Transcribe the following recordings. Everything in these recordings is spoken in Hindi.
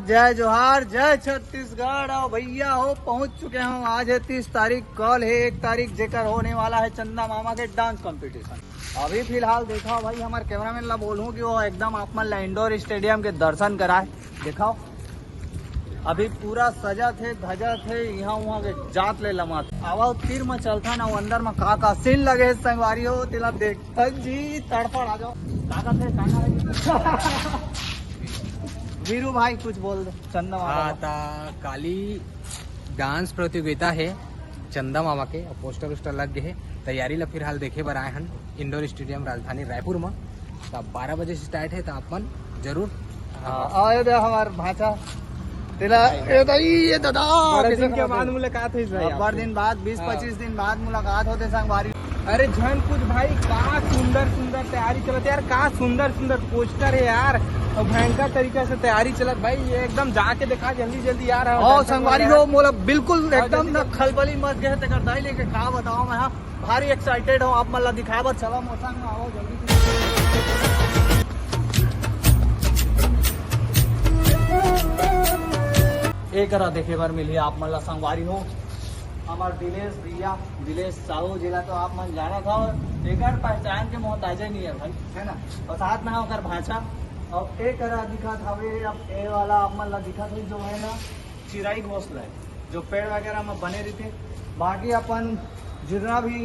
जय जोहार, जय छत्तीसगढ़। और भैया हो पहुंच चुके हैं। आज है 30 तारीख, कल है 1 तारीख, जेकर होने वाला है चंदा मामा के डांस कंपटीशन। अभी फिलहाल देखा भाई, हमारे कैमरामैन ला बोलूं कि वो एकदम आप मन ला इंडोर स्टेडियम के दर्शन कराए। दिखाओ अभी पूरा सजा थे, धजा थे, यहाँ वहाँ के जात ले लमा आवा तीर में चलता ना अंदर में का सीन लगे संगवारी हो तिला देख जी तड़फड़ आ जाओ काका थे वीरू भाई कुछ बोल दो। चंदा मामा आता काली डांस प्रतियोगिता है चंदा मामा के और पोस्टर वोस्टर लग गए है। तैयारी ला फिलहाल देखे बर आए हन इंडोर स्टेडियम राजधानी रायपुर में। तब 12 बजे से स्टार्ट है तो अपन जरूर आए दे हमार भाषा तिला ये दादा बड़े दिन के बाद मुलाकात हुई भाई। बार दिन बाद 20-25 दिन बाद मुलाकात होते संगवारी। अरे जन कुछ भाई का सुंदर सुंदर तैयारी चलत यार, का सुंदर सुंदर पोस्टर है यार और भयंकर तरीके से तैयारी चलत भाई। ये एकदम जाके देखा जल्दी जल्दी यार। और संगवारी हो मोला बिल्कुल एकदम न खलबली मत गए तकर दाई लेके का बताओ मैं भारी एक्साइटेड हूँ। आप मला दिखावा चलो मौसम में आओ जल्दी। एक देखे बार मिली आप मला संगवारी हो हमार दिलेश भैया, दिलेश साहू जिला तो आप मन जाना था और एक पहचान के मोहताज नहीं है भाई, है ना। और साथ में होकर भाषा और एक दिखा था अब ए वाला आप मन ला दिखा था जो है ना चिराई घोंसला है जो पेड़ वगैरह में बने रहते। बाकी अपन जितना भी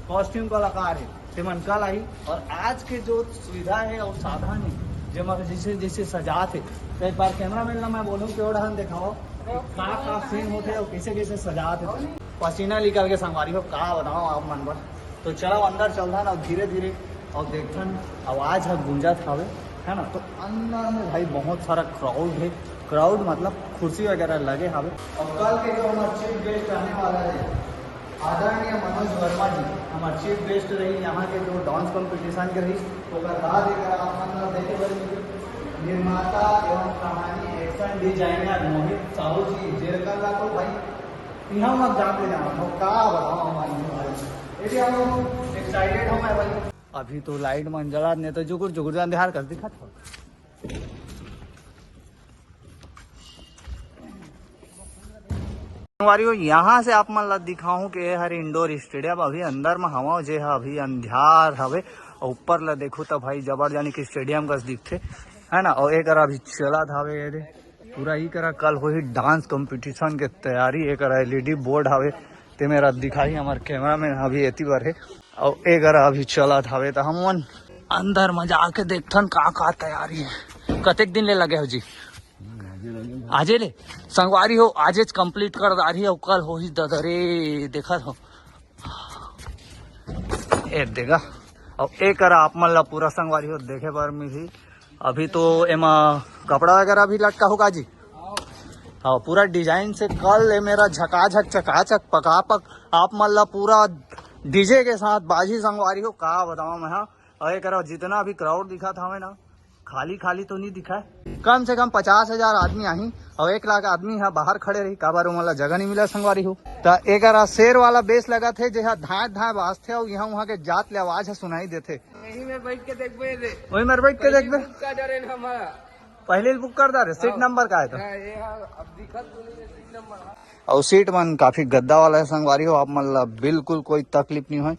कॉस्ट्यूम कलाकार है तिमन कल आई और आज के जो सुविधा है और साधन है जमा जैसे जैसे सजा थे। तो एक बार कैमरा मैन ला मैं बोलूँ कि ओढ़न दिखाओ का सीन होते और कैसे कैसे सजाते पसीना निकल के संगवारी हो का बताओ आप मन पर। तो चलो अंदर चलता ना धीरे धीरे और देखन आवाज है गूंजत हवे, है ना। तो अंदर में भाई बहुत सारा क्राउड है, क्राउड मतलब कुर्सी वगैरह लगे हवे। और कल के जो हमारे चीफ गेस्ट आने वाला है आदरणीय मनोज वर्मा जी, हमारे चीफ गेस्ट रही यहाँ के जो डांस कॉम्पिटिशन के रही तो देकर आप देखे निर्माता एवं कहानी एक्शन डिजाइनर मोहित साहू जी जेरकल ला तो भाई यहाँ मत जाते जाओ तो का बताओ हमारे ये हम एक्साइटेड हो मैं भाई। अभी तो लाइट मंजला ने तो जुगुर जुगुर जान देहार कर दिखा था। यहाँ से आप मन ला दिखाऊं कि हर इंडोर स्टेडियम अभी अंदर में हवा जे अभी अंधियार हवे और ऊपर ला देखो तो भाई जबर जानी कि स्टेडियम का दिखते, है ना। और एक अभी चला धावे ये पूरा ही करा कल हो ही डांस कंपटीशन के तैयारी। एक LED बोर्ड हवे ते मेरा दिखाई हमारे कैमरा में अभी एती बार है और एक अभी चला धावे तो हम अंदर में जाके देखथन का तैयारी है। कतेक दिन ले लगे हो जी? आजे ले संगवारी हो आजे कंप्लीट कर दारी है कल हो ही ददरे देखा था ए देगा। और एक आप मन ला पूरा संगवारी हो देखे बार मिली। अभी तो एमा कपड़ा वगैरह भी लटका होगा जी। हाँ पूरा डिजाइन से कल ए मेरा झकाझक चकाचक पकापक आप मन ला पूरा डीजे के साथ बाजी संगवारी हो का बताओ मैं। और एक जितना भी क्राउड दिखा था हमें ना खाली खाली तो नहीं दिखा है। कम से कम 50,000 आदमी आई और 1 लाख आदमी यहाँ बाहर खड़े रही का बार मला जगह नहीं मिला संगवारी हो। तो एक शेर वाला बेस लगा थे जहाँ धाए धाए बाज थे और यहाँ वहाँ के जात ले आवाज है सुनाई देते। वही में बैठ के देखबे रे, वही में बैठ के देखबे का डरे हमारा पहले बुक कर दा रे सीट नंबर का है तो अब दिखत सीट नंबर। और सीट मन काफी गद्दा वाला है संगवारी हो आप मन ला बिल्कुल कोई तकलीफ नहीं हो।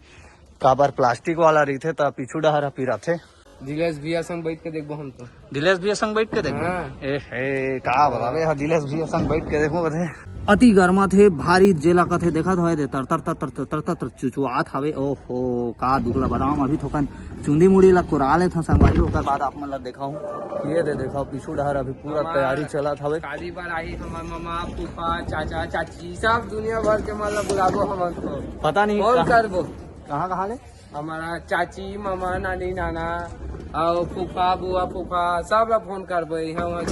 का बार प्लास्टिक वाला रही थे तो पीछू डहरा पीरा थे। दिलेश भैया संग बैठ के देखबो हम तो। दिलेश भैया संग बैठ के देखबो ए का बतावे हा दिलेश भैया संग बैठ के देखबो बथे। अति गर्मा थे भारी जेला का थे देखा था तर तर तर तर तर तर चुचुआत हवे। ओहो का दुखला बताओ अभी थोकन चुंदी मुड़ी ला कुराले था संगवारी। ओकर बाद आप मन ला दिखाऊं ये दे देखा पीछू डहर अभी पूरा तैयारी चलत हवे। काली बार आई हमार मामा फूफा चाचा चाची सब दुनिया भर के मतलब बुलाबो हमन को पता नहीं कॉल करबो कहाँ ले हमारा चाची मामा नानी नाना और फूफा बुआ फूफा सब ला फोन करबो यहाँ वहाँ